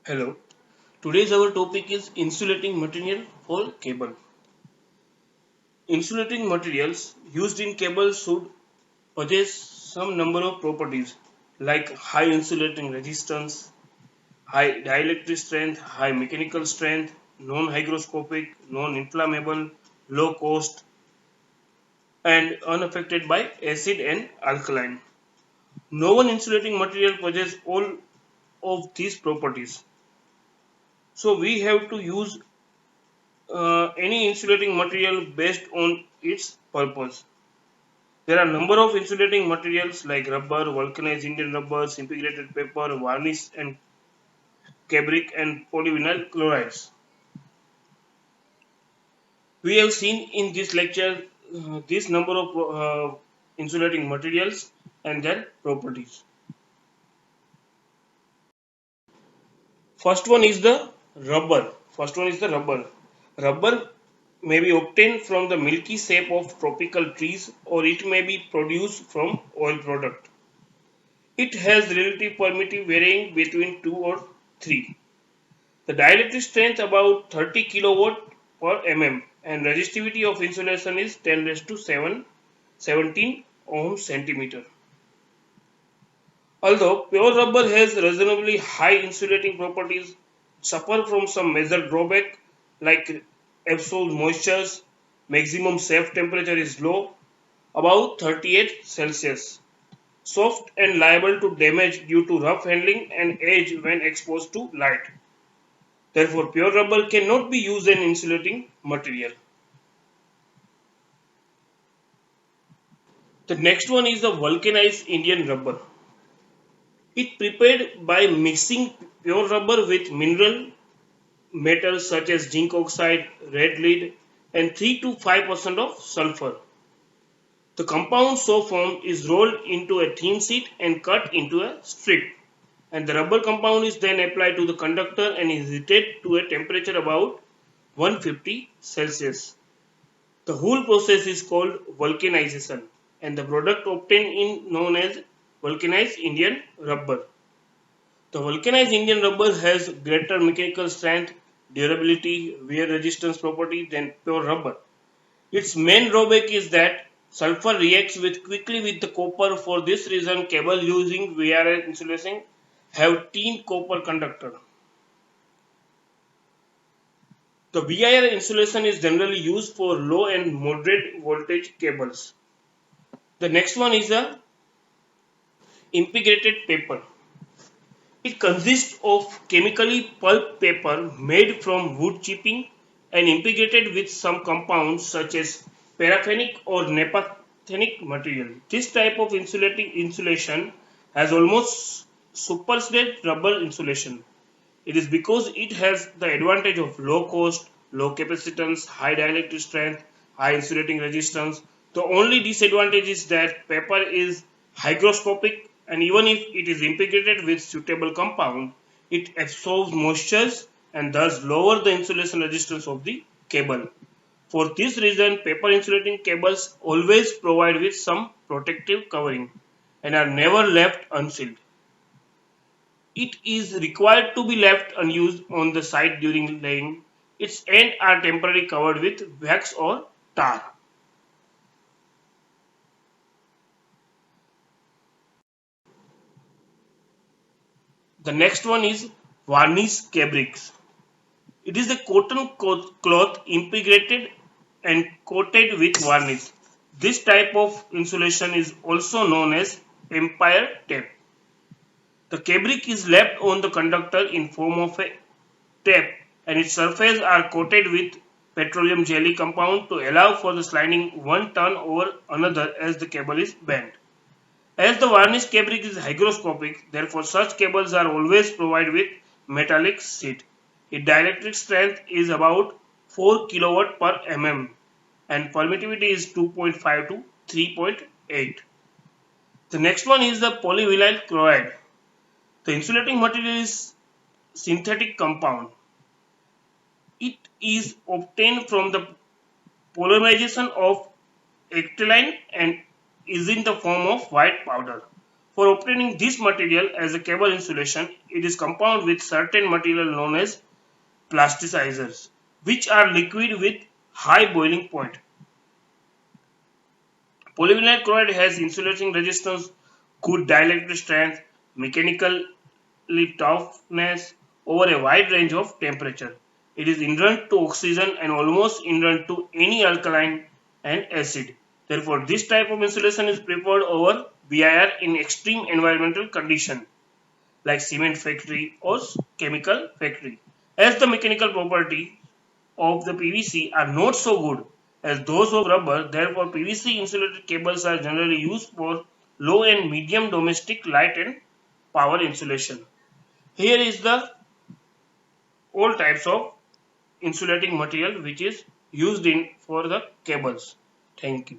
Hello. Today's our topic is insulating material for cable. Insulating materials used in cables should possess some number of properties like high insulating resistance, high dielectric strength, high mechanical strength, non-hygroscopic, non-inflammable, low cost, and unaffected by acid and alkaline. No one insulating material possesses all of these properties. So we have to use any insulating material based on its purpose. There are a number of insulating materials like rubber, vulcanized Indian rubbers, integrated paper, varnish and cambric and polyvinyl chlorides. We have seen in this lecture this number of insulating materials and their properties. First one is the rubber. First one is the rubber. Rubber may be obtained from the milky sap of tropical trees or it may be produced from oil product. It has relative permittivity varying between 2 or 3. The dielectric strength about 30 kilowatt per mm and resistivity of insulation is 10 raised to 17 ohm centimeter. Although pure rubber has reasonably high insulating properties, suffer from some major drawback like absorbs moisture, maximum safe temperature is low, about 38 Celsius, soft and liable to damage due to rough handling and age when exposed to light. Therefore, pure rubber cannot be used as an insulating material. The next one is the vulcanized Indian rubber. It prepared by mixing pure rubber with mineral metals such as zinc oxide, red lead, and 3 to 5% of sulfur. The compound so formed is rolled into a thin sheet and cut into a strip, and the rubber compound is then applied to the conductor and is heated to a temperature about 150 Celsius. The whole process is called vulcanization, and the product obtained is known as vulcanized Indian rubber. The vulcanized Indian rubber has greater mechanical strength, durability, wear resistance property than pure rubber. Its main drawback is that sulfur reacts quickly with the copper. For this reason, cable using VAR insulation have thin copper conductor. The VIR insulation is generally used for low and moderate voltage cables. The next one is a impregnated paper. It consists of chemically pulp paper made from wood chipping and impregnated with some compounds such as paraffinic or naphthenic material. This type of insulation has almost superseded rubber insulation. It is because it has the advantage of low cost, low capacitance, high dielectric strength, high insulating resistance. The only disadvantage is that paper is hygroscopic and even if it is impregnated with suitable compound, it absorbs moisture and thus lower the insulation resistance of the cable. For this reason, paper insulating cables always provide with some protective covering and are never left unsealed. It is required to be left unused on the site during laying. Its ends are temporarily covered with wax or tar. The next one is varnish cambrics. It is a cotton cloth impregnated and coated with varnish. This type of insulation is also known as empire tape. The cambric is left on the conductor in form of a tape and its surface are coated with petroleum jelly compound to allow for the sliding one turn over another as the cable is bent. As the varnish cambric is hygroscopic, therefore such cables are always provided with metallic sheet. Its dielectric strength is about 4 kilowatt per mm and permittivity is 2.5 to 3.8. The next one is the polyvinyl chloride. The insulating material is synthetic compound. It is obtained from the polymerization of acetylene and is in the form of white powder. For obtaining this material as a cable insulation, it is compounded with certain material known as plasticizers, which are liquid with high boiling point. Polyvinyl chloride has insulating resistance, good dielectric strength, mechanical toughness over a wide range of temperature. It is inherent to oxygen and almost inherent to any alkaline and acid. Therefore, this type of insulation is preferred over BIR in extreme environmental conditions like cement factory or chemical factory. As the mechanical properties of the PVC are not so good as those of rubber, therefore PVC insulated cables are generally used for low and medium domestic light and power insulation. Here is the all types of insulating material which is used in for the cables. Thank you.